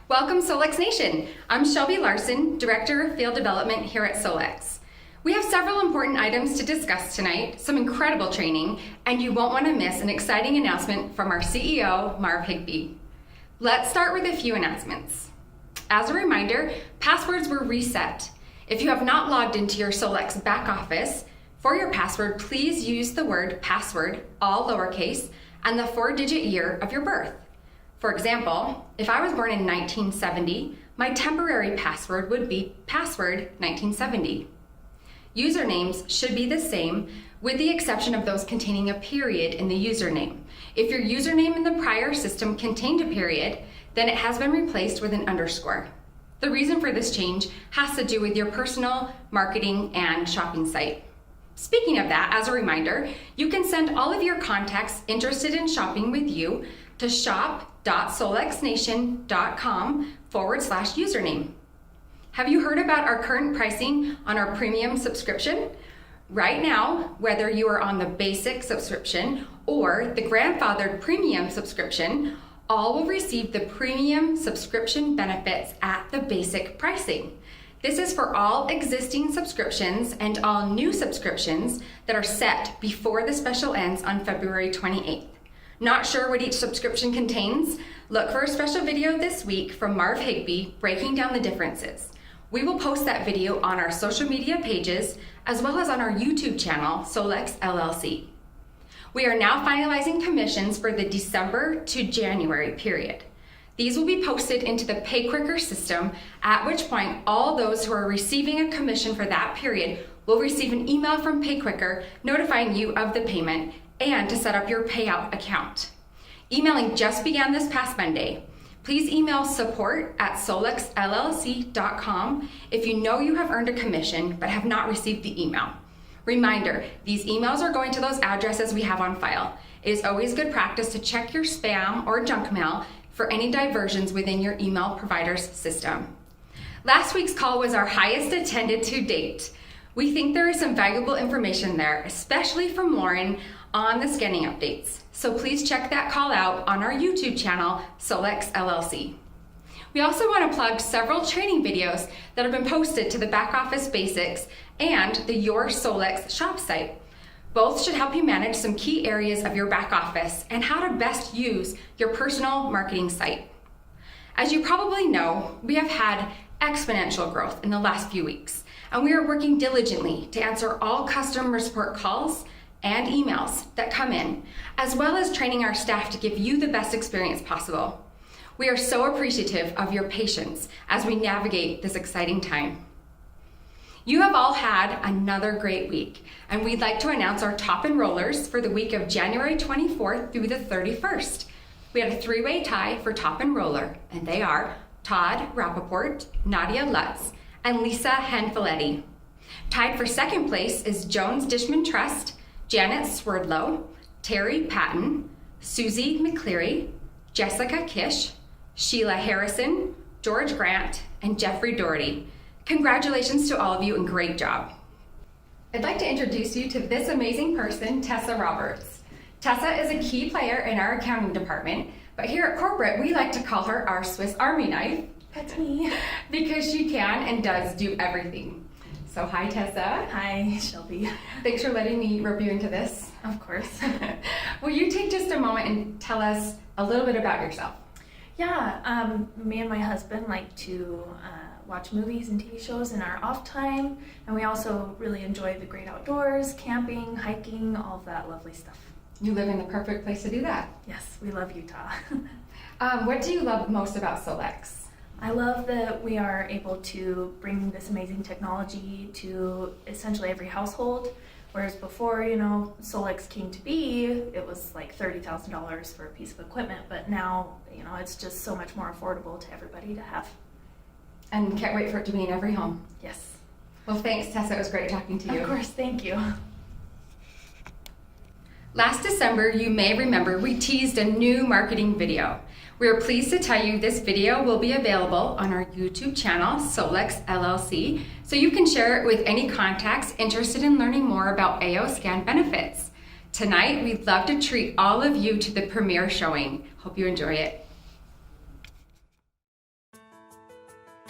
Welcome Solex Nation. I'm Shelby Larson, Director of Field Development here at Solex. We have several important items to discuss tonight, some incredible training, and you won't want to miss an exciting announcement from our CEO, Marv Higbee. Let's start with a few announcements. As a reminder, passwords were reset. If you have not logged into your Solex back office, for your password, please use the word password, all lowercase, and the 4-digit year of your birth. For example, if I was born in 1970, my temporary password would be password 1970. Usernames should be the same, with the exception of those containing a period in the username. If your username in the prior system contained a period, then it has been replaced with an underscore. The reason for this change has to do with your personal, marketing, and shopping site. Speaking of that, as a reminder, you can send all of your contacts interested in shopping with you to shop.solexnation.com/username. Have you heard about our current pricing on our premium subscription? Right now, whether you are on the basic subscription or the grandfathered premium subscription, all will receive the premium subscription benefits at the basic pricing. This is for all existing subscriptions and all new subscriptions that are set before the special ends on February 28th. Not sure what each subscription contains? Look for a special video this week from Marv Higbee breaking down the differences. We will post that video on our social media pages as well as on our YouTube channel, Solex LLC. We are now finalizing commissions for the December to January period. These will be posted into the PayQuicker system, at which point all those who are receiving a commission for that period will receive an email from PayQuicker notifying you of the payment and to set up your payout account. Emailing just began this past Monday. Please email support@solexllc.com if you know you have earned a commission but have not received the email. Reminder, these emails are going to those addresses we have on file. It is always good practice to check your spam or junk mail for any diversions within your email provider's system. Last week's call was our highest attended to date. We think there is some valuable information there, especially from Lauren on the scanning updates. So please check that call out on our YouTube channel, Solex LLC. We also want to plug several training videos that have been posted to the back office basics and the Your Solex shop site. Both should help you manage some key areas of your back office and how to best use your personal marketing site. As you probably know, we have had exponential growth in the last few weeks, and we are working diligently to answer all customer support calls and emails that come in, as well as training our staff to give you the best experience possible. We are so appreciative of your patience as we navigate this exciting time. You have all had another great week, and we'd like to announce our top enrollers for the week of January 24th through the 31st. We had a 3-way tie for top enroller, and they are Todd Rappaport, Nadia Lutz, and Lisa Henfiletti. Tied for second place is Jones Dishman Trust, Janet Swerdlow, Terry Patton, Susie McCleary, Jessica Kish, Sheila Harrison, George Grant, and Jeffrey Doherty. Congratulations to all of you and great job. I'd like to introduce you to this amazing person, Tessa Roberts. Tessa is a key player in our accounting department, but here at corporate, we like to call her our Swiss Army knife. That's me. Because she can and does do everything. So hi, Tessa. Hi, Shelby. Thanks for letting me rope you into this. Of course. Will you take just a moment and tell us a little bit about yourself? Yeah, me and my husband like to watch movies and TV shows in our off time, and we also really enjoy the great outdoors, camping, hiking, all of that lovely stuff. You live in the perfect place to do that. Yes, we love Utah. What do you love most about Solex? I love that we are able to bring this amazing technology to essentially every household, whereas before, Solex came to be, it was like $30,000 for a piece of equipment, but now, it's just so much more affordable to everybody to have. And can't wait for it to be in every home. Yes. Well, thanks, Tessa. It was great talking to you. Of course, thank you. Last December, you may remember we teased a new marketing video. We are pleased to tell you this video will be available on our YouTube channel, Solex LLC, so you can share it with any contacts interested in learning more about AO Scan benefits. Tonight, we'd love to treat all of you to the premiere showing. Hope you enjoy it.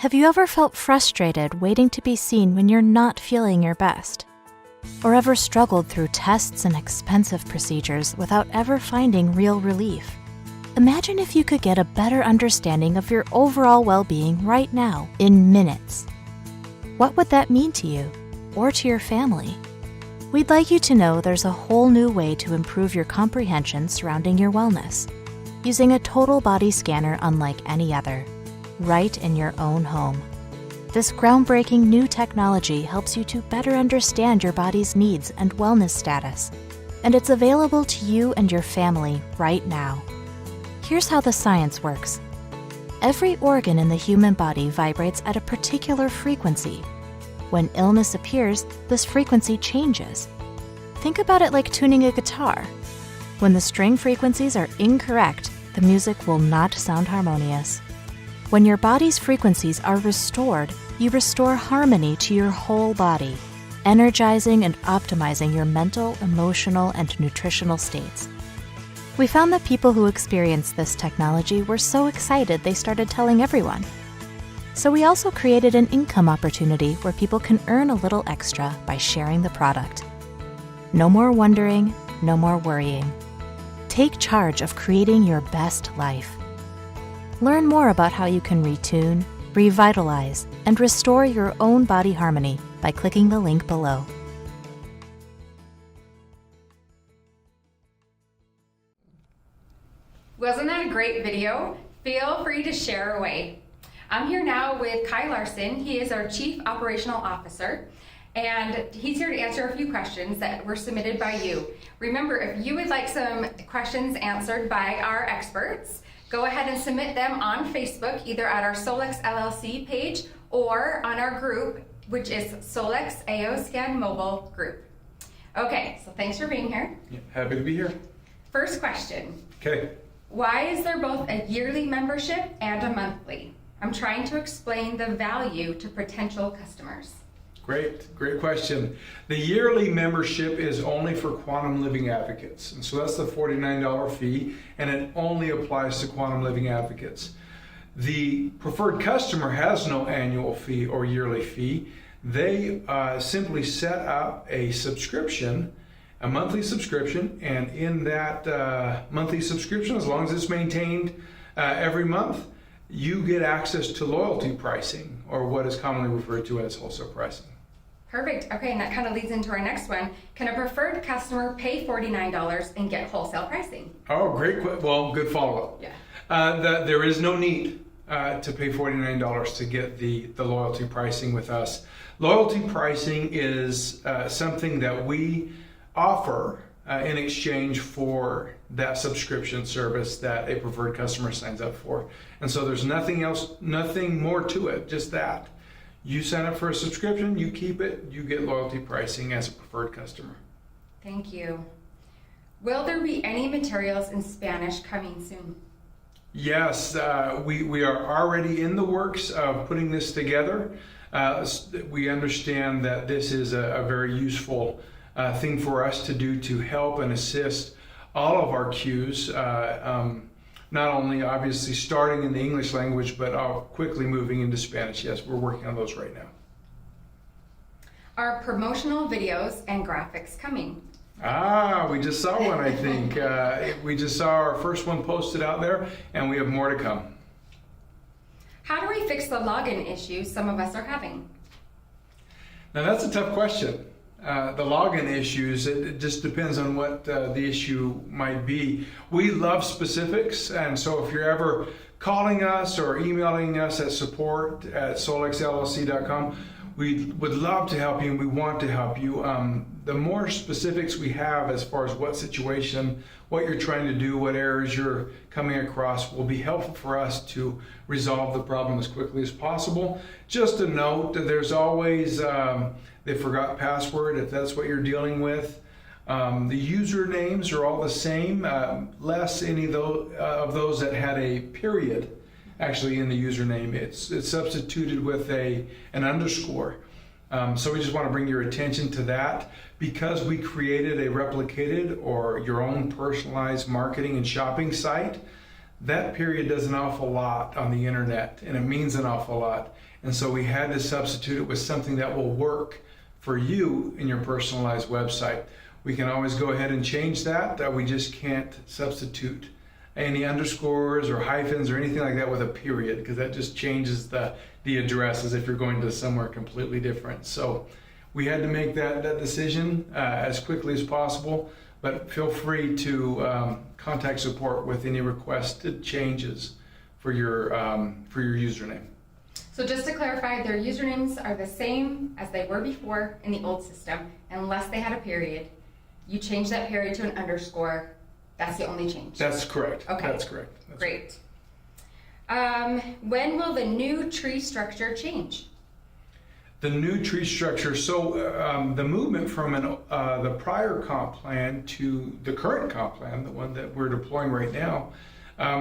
Have you ever felt frustrated waiting to be seen when you're not feeling your best? Or ever struggled through tests and expensive procedures without ever finding real relief? Imagine if you could get a better understanding of your overall well-being right now, in minutes. What would that mean to you, or to your family? We'd like you to know there's a whole new way to improve your comprehension surrounding your wellness, using a total body scanner unlike any other, right in your own home. This groundbreaking new technology helps you to better understand your body's needs and wellness status, and it's available to you and your family right now. Here's how the science works. Every organ in the human body vibrates at a particular frequency. When illness appears, this frequency changes. Think about it like tuning a guitar. When the string frequencies are incorrect, the music will not sound harmonious. When your body's frequencies are restored, you restore harmony to your whole body, energizing and optimizing your mental, emotional, and nutritional states. We found that people who experienced this technology were so excited they started telling everyone. So we also created an income opportunity where people can earn a little extra by sharing the product. No more wondering, no more worrying. Take charge of creating your best life. Learn more about how you can retune, revitalize, and restore your own body harmony by clicking the link below. Wasn't that a great video? Feel free to share away. I'm here now with Kai Larson. He is our Chief Operational Officer, and he's here to answer a few questions that were submitted by you. Remember, if you would like some questions answered by our experts, go ahead and submit them on Facebook, either at our Solex LLC page or on our group, which is Solex AO Scan Mobile Group. Okay, so thanks for being here. Yeah, happy to be here. First question. Okay. Why is there both a yearly membership and a monthly? I'm trying to explain the value to potential customers. Great question. The yearly membership is only for Quantum Living Advocates, and so that's the $49 fee, and it only applies to Quantum Living Advocates. The preferred customer has no annual fee or yearly fee. They simply set up a subscription, a monthly subscription, and in that monthly subscription, as long as it's maintained every month, you get access to loyalty pricing, or what is commonly referred to as wholesale pricing. Perfect. Okay, and that kind of leads into our next one. Can a preferred customer pay $49 and get wholesale pricing? Oh, great. Well, good follow-up. Yeah. There is no need to pay $49 to get the loyalty pricing with us. Loyalty pricing is something that we offer in exchange for that subscription service that a preferred customer signs up for. And so there's nothing else, nothing more to it, just that. You sign up for a subscription, you keep it, you get loyalty pricing as a preferred customer. Thank you. Will there be any materials in Spanish coming soon? Yes, we are already in the works of putting this together. We understand that this is a very useful thing for us to do to help and assist all of our cues, not only obviously starting in the English language, but quickly moving into Spanish. Yes, we're working on those right now. Are promotional videos and graphics coming? We just saw one, I think. We just saw our first one posted out there, and we have more to come. How do we fix the login issue some of us are having? Now that's a tough question. The login issues, it just depends on what the issue might be. We love specifics, and so if you're ever calling us or emailing us at support@solexllc.com, we would love to help you, and we want to help you. The more specifics we have as far as what situation, what you're trying to do, what errors you're coming across will be helpful for us to resolve the problem as quickly as possible. Just a note that there's always they forgot password if that's what you're dealing with. The usernames are all the same, less any of those that had a period actually in the username. It's substituted with an underscore. So we just want to bring your attention to that. Because we created a replicated or your own personalized marketing and shopping site, that period does an awful lot on the internet, and it means an awful lot. And so we had to substitute it with something that will work for you in your personalized website. We can always go ahead and change that we just can't substitute any underscores or hyphens or anything like that with a period, because that just changes the address as if you're going to somewhere completely different. So we had to make that decision as quickly as possible, but feel free to contact support with any requested changes for your username. So just to clarify, their usernames are the same as they were before in the old system, unless they had a period. You change that period to an underscore. That's the only change. That's correct. Okay. That's correct. That's Great. When will the new tree structure change? The new tree structure, so the movement from the prior comp plan to the current comp plan, the one that we're deploying right now,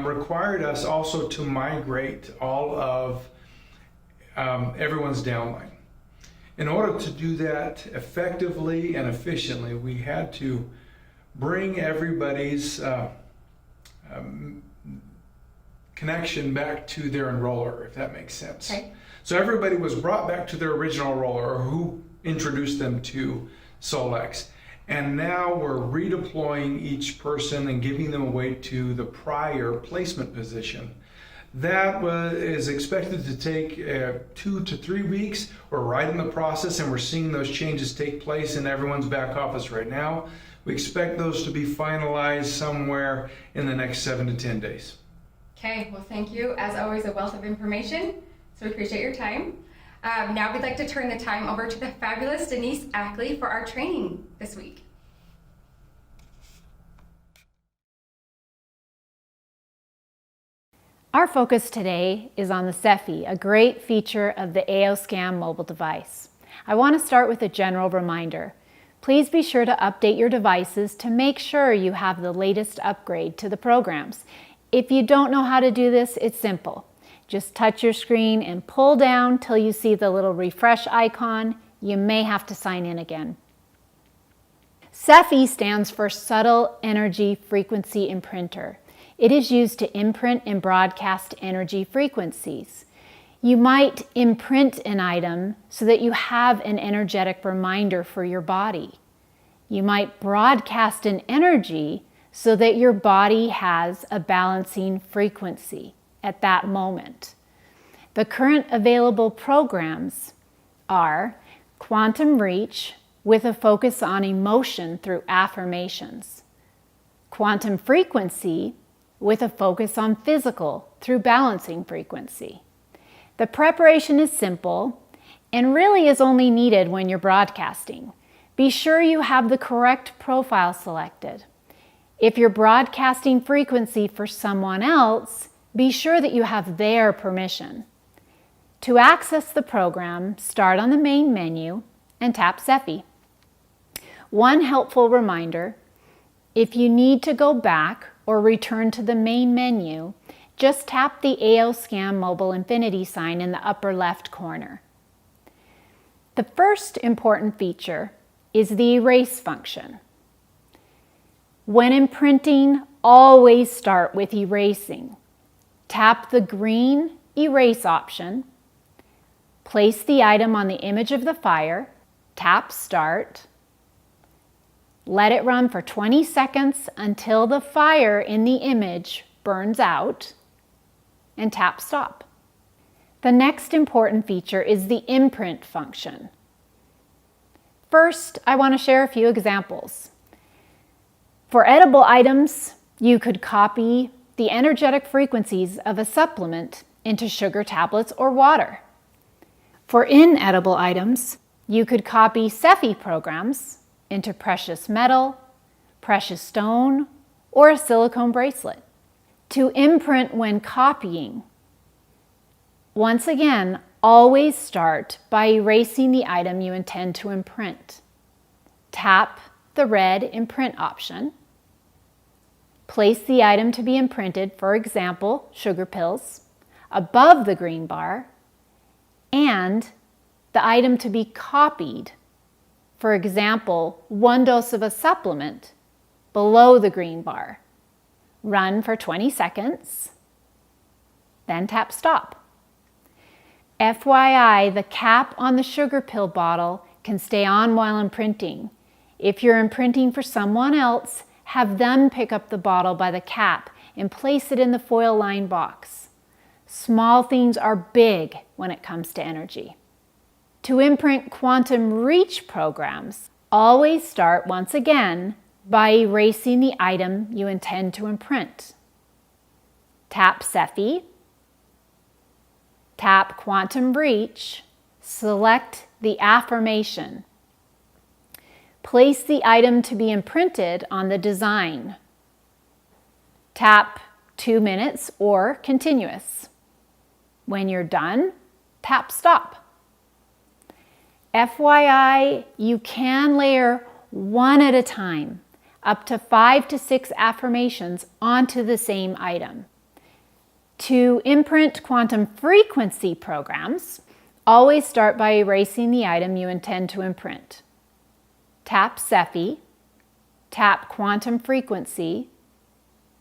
required us also to migrate all of everyone's downline. In order to do that effectively and efficiently, we had to bring everybody's connection back to their enroller, if that makes sense. Okay. So everybody was brought back to their original enroller, or who introduced them to Solex. And now we're redeploying each person and giving them away to the prior placement position. That is expected to take 2 to 3 weeks. We're right in the process, and we're seeing those changes take place in everyone's back office right now. We expect those to be finalized somewhere in the next 7 to 10 days. Okay, well, thank you. As always, a wealth of information, so we appreciate your time. Now we'd like to turn the time over to the fabulous Denise Ackley for our training this week. Our focus today is on the SEFI, a great feature of the AOSCAN mobile device. I want to start with a general reminder. Please be sure to update your devices to make sure you have the latest upgrade to the programs. If you don't know how to do this, it's simple. Just touch your screen and pull down till you see the little refresh icon. You may have to sign in again. SEFI stands for Subtle Energy Frequency Imprinter. It is used to imprint and broadcast energy frequencies. You might imprint an item so that you have an energetic reminder for your body. You might broadcast an energy so that your body has a balancing frequency at that moment. The current available programs are Quantum Reach, with a focus on emotion through affirmations; Quantum Frequency, with a focus on physical through balancing frequency. The preparation is simple and really is only needed when you're broadcasting. Be sure you have the correct profile selected. If you're broadcasting frequency for someone else, be sure that you have their permission. To access the program, start on the main menu and tap SEFI. One helpful reminder: if you need to go back or return to the main menu, just tap the AOSCAN mobile infinity sign in the upper left corner. The first important feature is the erase function. When imprinting, always start with erasing. Tap the green erase option, place the item on the image of the fire, tap Start, let it run for 20 seconds until the fire in the image burns out, and tap Stop. The next important feature is the imprint function. First, I want to share a few examples. For edible items, you could copy the energetic frequencies of a supplement into sugar tablets or water. For inedible items, you could copy SEFI programs into precious metal, precious stone, or a silicone bracelet. To imprint when copying, once again, always start by erasing the item you intend to imprint. Tap the red imprint option. Place the item to be imprinted, for example, sugar pills, above the green bar, and the item to be copied, for example, 1 dose of a supplement, below the green bar. Run for 20 seconds, then tap Stop. FYI, the cap on the sugar pill bottle can stay on while imprinting. If you're imprinting for someone else, have them pick up the bottle by the cap and place it in the foil line box. Small things are big when it comes to energy. To imprint quantum reach programs, always start once again by erasing the item you intend to imprint. Tap SEFI, tap Quantum Reach, select the affirmation. Place the item to be imprinted on the design. Tap 2 minutes or continuous. When you're done, tap stop. FYI, you can layer one at a time, up to 5 to 6 affirmations onto the same item. To imprint quantum frequency programs, always start by erasing the item you intend to imprint. Tap SEFI, tap Quantum Frequency,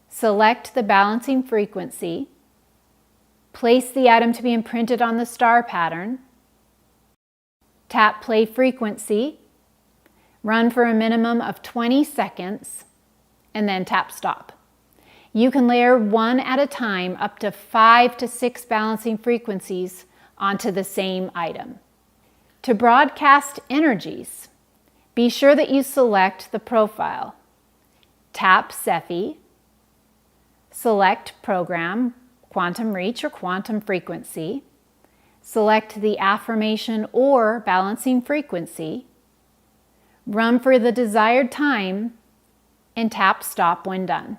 select the balancing frequency, place the item to be imprinted on the star pattern, tap Play Frequency, run for a minimum of 20 seconds, and then tap Stop. You can layer one at a time up to 5 to 6 balancing frequencies onto the same item. To broadcast energies, be sure that you select the profile. Tap SEFI, select Program, Quantum Reach or Quantum Frequency, select the affirmation or balancing frequency, run for the desired time, and tap Stop when done.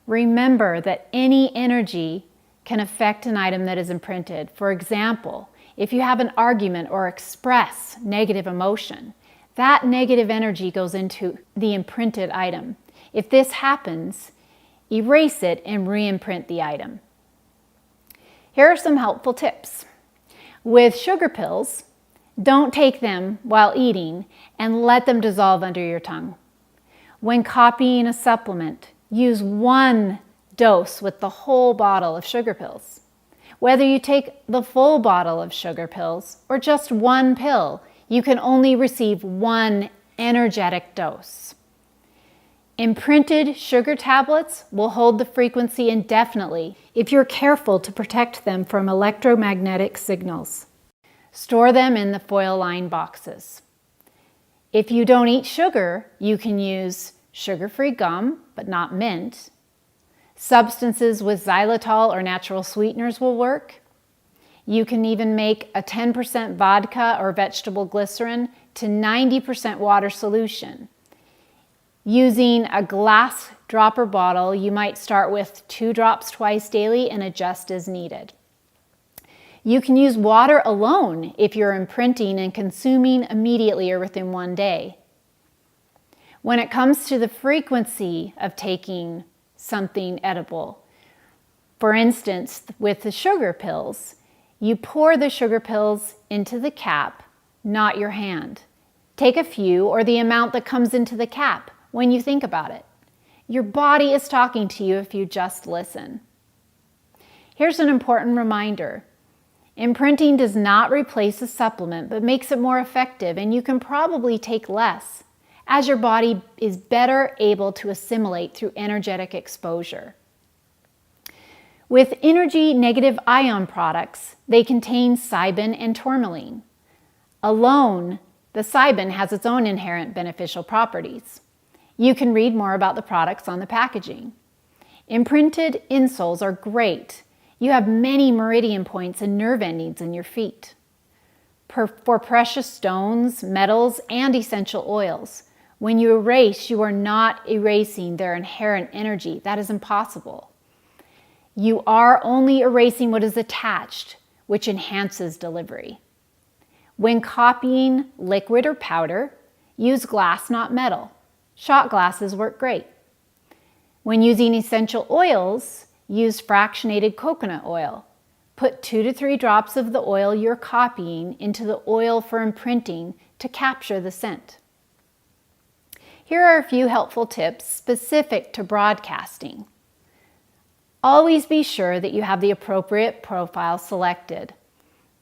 Remember that any energy can affect an item that is imprinted. For example, if you have an argument or express negative emotion, that negative energy goes into the imprinted item. If this happens, erase it and re-imprint the item. Here are some helpful tips. With sugar pills, don't take them while eating and let them dissolve under your tongue. When copying a supplement, use 1 dose with the whole bottle of sugar pills. Whether you take the full bottle of sugar pills or just 1 pill, you can only receive 1 energetic dose. Imprinted sugar tablets will hold the frequency indefinitely if you're careful to protect them from electromagnetic signals. Store them in the foil line boxes. If you don't eat sugar, you can use sugar-free gum, but not mint. Substances with xylitol or natural sweeteners will work. You can even make a 10% vodka or vegetable glycerin to 90% water solution. Using a glass dropper bottle, you might start with 2 drops twice daily and adjust as needed. You can use water alone if you're imprinting and consuming immediately or within 1 day. When it comes to the frequency of taking something edible, for instance, with the sugar pills, you pour the sugar pills into the cap, not your hand. Take a few or the amount that comes into the cap when you think about it. Your body is talking to you if you just listen. Here's an important reminder. Imprinting does not replace a supplement, but makes it more effective, and you can probably take less, as your body is better able to assimilate through energetic exposure. With energy negative ion products, they contain cybin and tourmaline. Alone, the cybin has its own inherent beneficial properties. You can read more about the products on the packaging. Imprinted insoles are great. You have many meridian points and nerve endings in your feet. For precious stones, metals, and essential oils, when you erase, you are not erasing their inherent energy. That is impossible. You are only erasing what is attached, which enhances delivery. When copying liquid or powder, use glass, not metal. Shot glasses work great. When using essential oils, use fractionated coconut oil. Put 2 to 3 drops of the oil you're copying into the oil for imprinting to capture the scent. Here are a few helpful tips specific to broadcasting. Always be sure that you have the appropriate profile selected.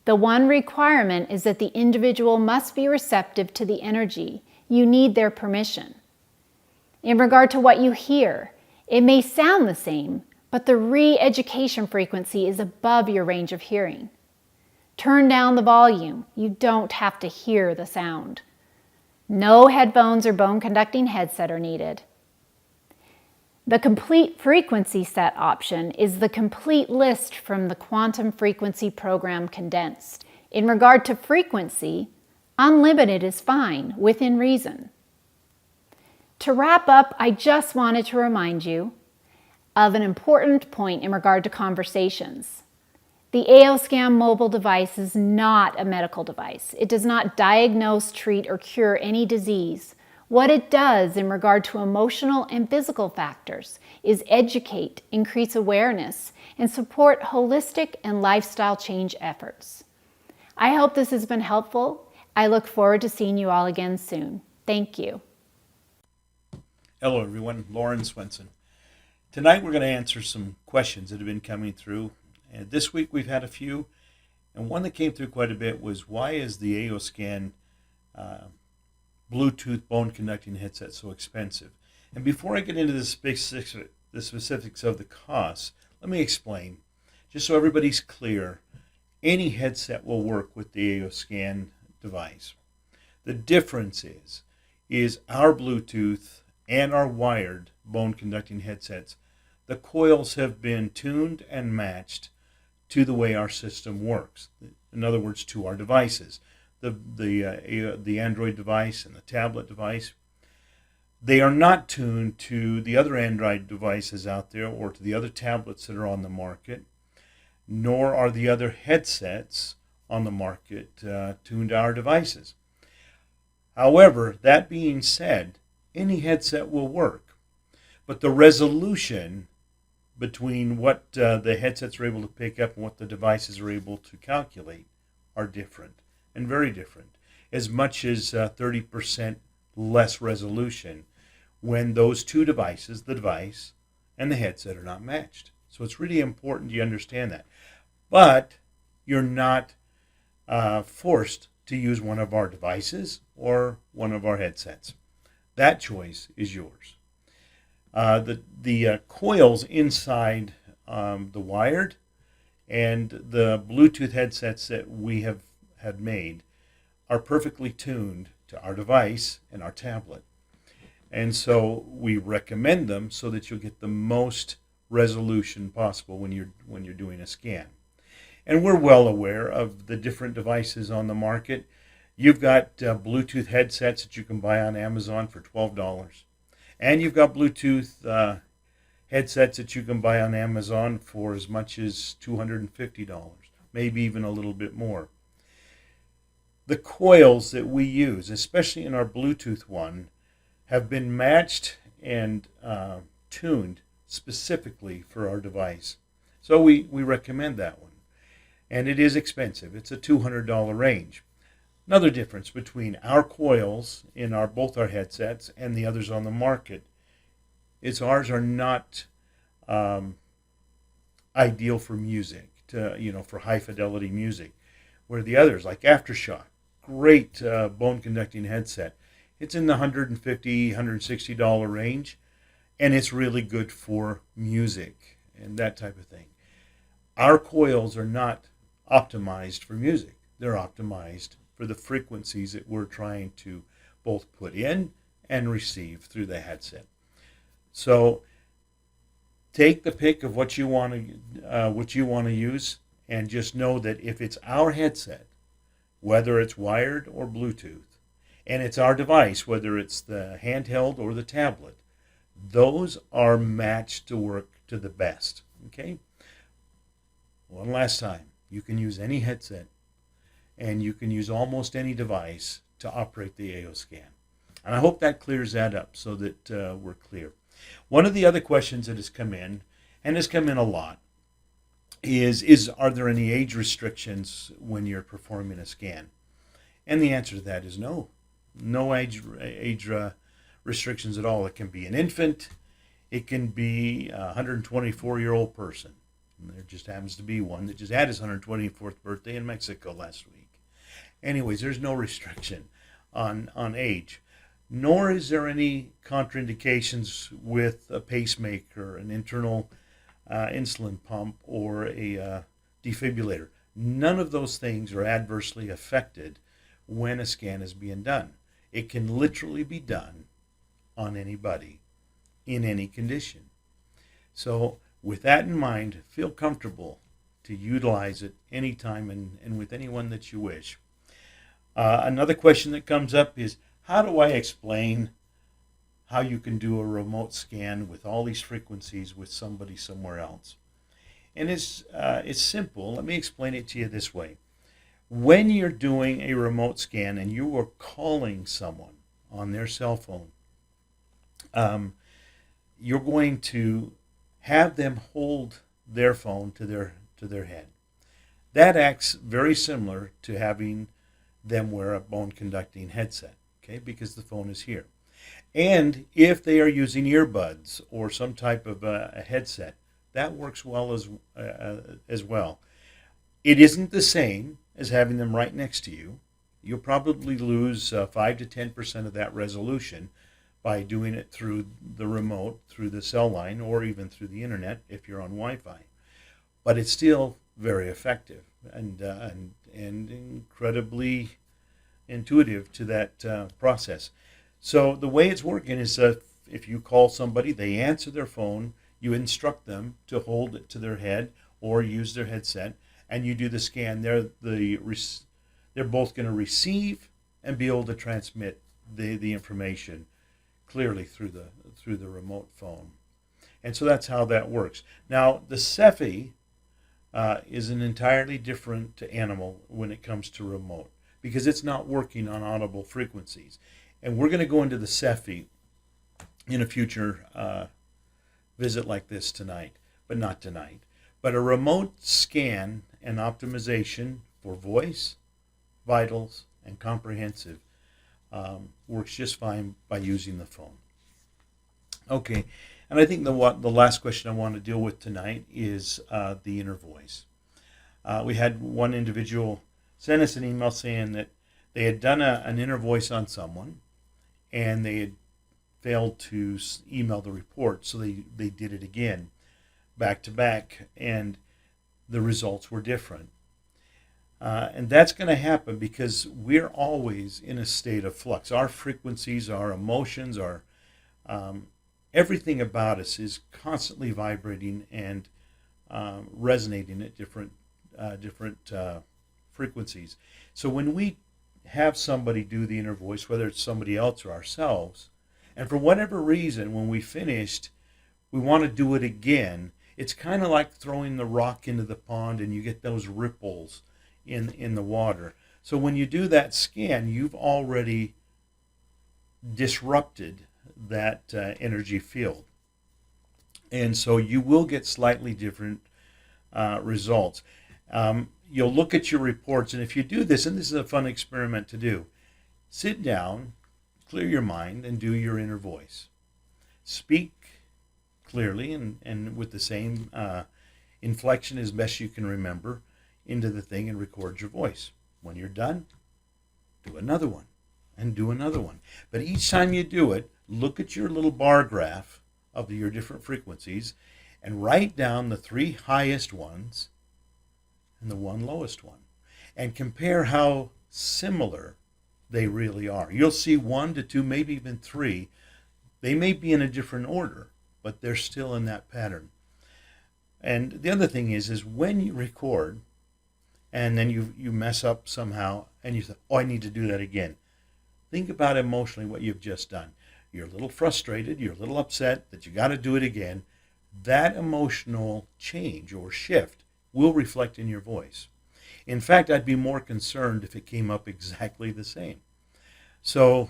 The one requirement is that the individual must be receptive to the energy. You need their permission. In regard to what you hear, it may sound the same, but the re-education frequency is above your range of hearing. Turn down the volume. You don't have to hear the sound. No headphones or bone-conducting headset are needed. The complete frequency set option is the complete list from the Quantum Frequency Program condensed. In regard to frequency, unlimited is fine, within reason. To wrap up, I just wanted to remind you of an important point in regard to conversations. The AOScan mobile device is not a medical device. It does not diagnose, treat, or cure any disease. What it does in regard to emotional and physical factors is educate, increase awareness, and support holistic and lifestyle change efforts. I hope this has been helpful. I look forward to seeing you all again soon. Thank you. Hello everyone, Lauren Swenson. Tonight we're going to answer some questions that have been coming through. And this week we've had a few, and one that came through quite a bit was, why is the AOScan Bluetooth bone conducting headset so expensive? And before I get into the specifics of the costs, let me explain, just so everybody's clear. Any headset will work with the AOScan device. The difference is our Bluetooth and our wired bone conducting headsets, the coils have been tuned and matched to the way our system works. In other words, to our devices. The Android device and the tablet device, they are not tuned to the other Android devices out there or to the other tablets that are on the market, nor are the other headsets on the market tuned to our devices. However, that being said, any headset will work, but the resolution between what the headsets are able to pick up and what the devices are able to calculate are different, and very different, as much as 30% less resolution when those two devices, the device and the headset, are not matched. So it's really important you understand that. But you're not forced to use one of our devices or one of our headsets. That choice is yours. The coils inside the wired and the Bluetooth headsets that we have had made are perfectly tuned to our device and our tablet. And so we recommend them so that you'll get the most resolution possible when you're doing a scan. And we're well aware of the different devices on the market. You've got Bluetooth headsets that you can buy on Amazon for $12. And you've got Bluetooth headsets that you can buy on Amazon for as much as $250, maybe even a little bit more. The coils that we use, especially in our Bluetooth one, have been matched and tuned specifically for our device. So we recommend that one. And it is expensive. It's a $200 range. Another difference between our coils in both our headsets and the others on the market is ours are not ideal for music, for high fidelity music, where the others, like Aftershock, great bone conducting headset, it's in the $150, $160 range, and it's really good for music and that type of thing. Our coils are not optimized for music. They're optimized for the frequencies that we're trying to both put in and receive through the headset. So take the pick of what you want to use, and just know that if it's our headset, whether it's wired or Bluetooth, and it's our device, whether it's the handheld or the tablet, those are matched to work to the best. Okay? One last time, you can use any headset and you can use almost any device to operate the AOScan. And I hope that clears that up so that we're clear. One of the other questions that has come in, and has come in a lot, is are there any age restrictions when you're performing a scan? And the answer to that is no. No age restrictions at all. It can be an infant. It can be a 124-year-old person. And there just happens to be one that just had his 124th birthday in Mexico last week. Anyways, there's no restriction on age, nor is there any contraindications with a pacemaker, an internal insulin pump, or a defibrillator. None of those things are adversely affected when a scan is being done. It can literally be done on anybody in any condition. So with that in mind, feel comfortable to utilize it anytime and with anyone that you wish. Another question that comes up is, how do I explain how you can do a remote scan with all these frequencies with somebody somewhere else? And it's simple. Let me explain it to you this way. When you're doing a remote scan and you are calling someone on their cell phone, you're going to have them hold their phone to their head. That acts very similar to having them wear a bone conducting headset, okay, because the phone is here. And if they are using earbuds or some type of a headset, that works well as well. It isn't the same as having them right next to you. You'll probably lose 5 to 10% of that resolution by doing it through the remote, through the cell line, or even through the internet if you're on Wi-Fi. But it's still very effective and incredibly intuitive to that process. So the way it's working is if you call somebody, they answer their phone, you instruct them to hold it to their head or use their headset, and you do the scan. They're both going to receive and be able to transmit the information clearly through the remote phone. And so that's how that works. Now, the SEFI is an entirely different animal when it comes to remote, because it's not working on audible frequencies. And we're going to go into the SEFI in a future visit like this tonight, but not tonight. But a remote scan and optimization for voice, vitals, and comprehensive works just fine by using the phone. Okay, and I think the last question I want to deal with tonight is the inner voice. We had one individual send us an email saying that they had done an inner voice on someone, and they had failed to email the report, so they did it again, back to back, and the results were different. And that's going to happen because we're always in a state of flux. Our frequencies, our emotions, our everything about us is constantly vibrating and resonating at different frequencies. So when we have somebody do the inner voice, whether it's somebody else or ourselves, and for whatever reason, when we finished, we want to do it again, it's kind of like throwing the rock into the pond and you get those ripples in the water. So when you do that scan, you've already disrupted that energy field. And so you will get slightly different results. You'll look at your reports, and if you do this, and this is a fun experiment to do, sit down, clear your mind, and do your inner voice. Speak clearly and with the same inflection as best you can remember into the thing, and record your voice. When you're done, do another one and do another one. But each time you do it, look at your little bar graph of your different frequencies and write down the 3 highest ones and the 1 lowest one, and compare how similar they really are. You'll see 1 to 2, maybe even 3. They may be in a different order, but they're still in that pattern. And the other thing is when you record and then you mess up somehow and you say, oh, I need to do that again. Think about emotionally what you've just done. You're a little frustrated, you're a little upset that you got to do it again. That emotional change or shift will reflect in your voice. In fact, I'd be more concerned if it came up exactly the same. So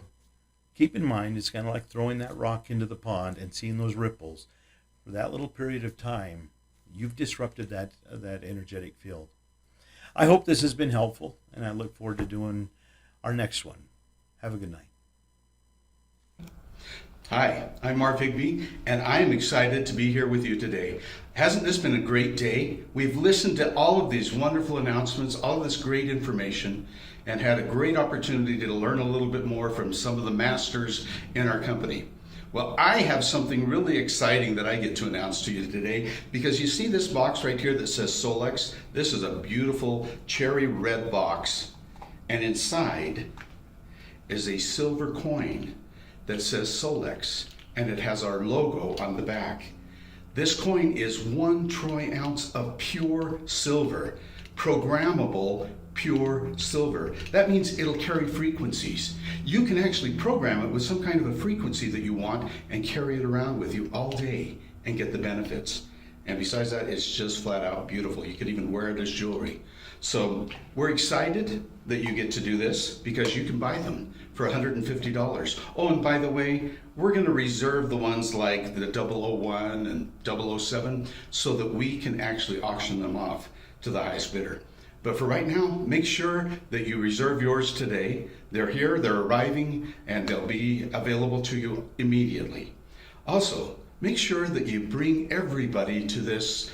keep in mind, it's kind of like throwing that rock into the pond and seeing those ripples. For that little period of time, you've disrupted that energetic field. I hope this has been helpful, and I look forward to doing our next one. Have a good night. Hi, I'm Marv Higby, and I am excited to be here with you today. Hasn't this been a great day? We've listened to all of these wonderful announcements, all of this great information, and had a great opportunity to learn a little bit more from some of the masters in our company. Well, I have something really exciting that I get to announce to you today, because you see this box right here that says Solex? This is a beautiful cherry red box, and inside is a silver coin that says Solex, and it has our logo on the back. This coin is 1 troy ounce of pure silver, programmable pure silver. That means it'll carry frequencies. You can actually program it with some kind of a frequency that you want and carry it around with you all day and get the benefits. And besides that, it's just flat out beautiful. You could even wear it as jewelry. So we're excited that you get to do this, because you can buy them for $150. Oh, and by the way, we're going to reserve the ones like the 001 and 007 so that we can actually auction them off to the highest bidder. But for right now, make sure that you reserve yours today. They're here, they're arriving, and they'll be available to you immediately. Also, make sure that you bring everybody to this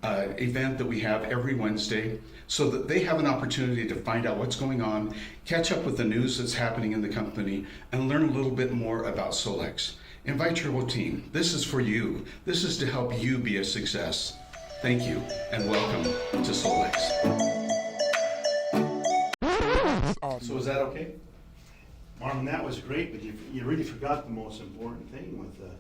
event that we have every Wednesday, so that they have an opportunity to find out what's going on, catch up with the news that's happening in the company, and learn a little bit more about Solex. Invite your whole team. This is for you. This is to help you be a success. Thank you, and welcome to Solex. So is that okay? Marvin, that was great, but you really forgot the most important thing with the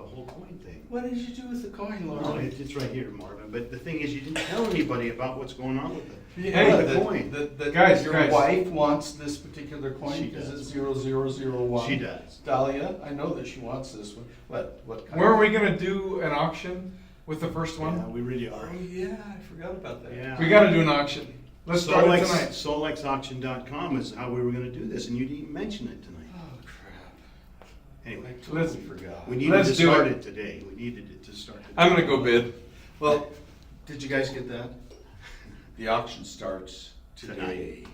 whole coin thing. What did you do with the coin, Laura? Oh, it's right here, Marvin. But the thing is, you didn't tell anybody about what's going on with it. Hey, the coin. Guys, your guys. wife wants this particular coin She because does. it's 0001. She does. Dahlia, I know that she wants this one. What kind? Were we gonna do an auction with the first one? Yeah, we really are. Oh yeah, I forgot about that. Yeah. We gotta do an auction. Let's start it tonight. SolexAuction.com is how we were going to do this, and you didn't mention it tonight. Oh crap! Anyway, I totally forgot. we needed Let's to do start it. it today. We needed it to start today. I'm gonna go bid. Well, did you guys get that? The auction starts today.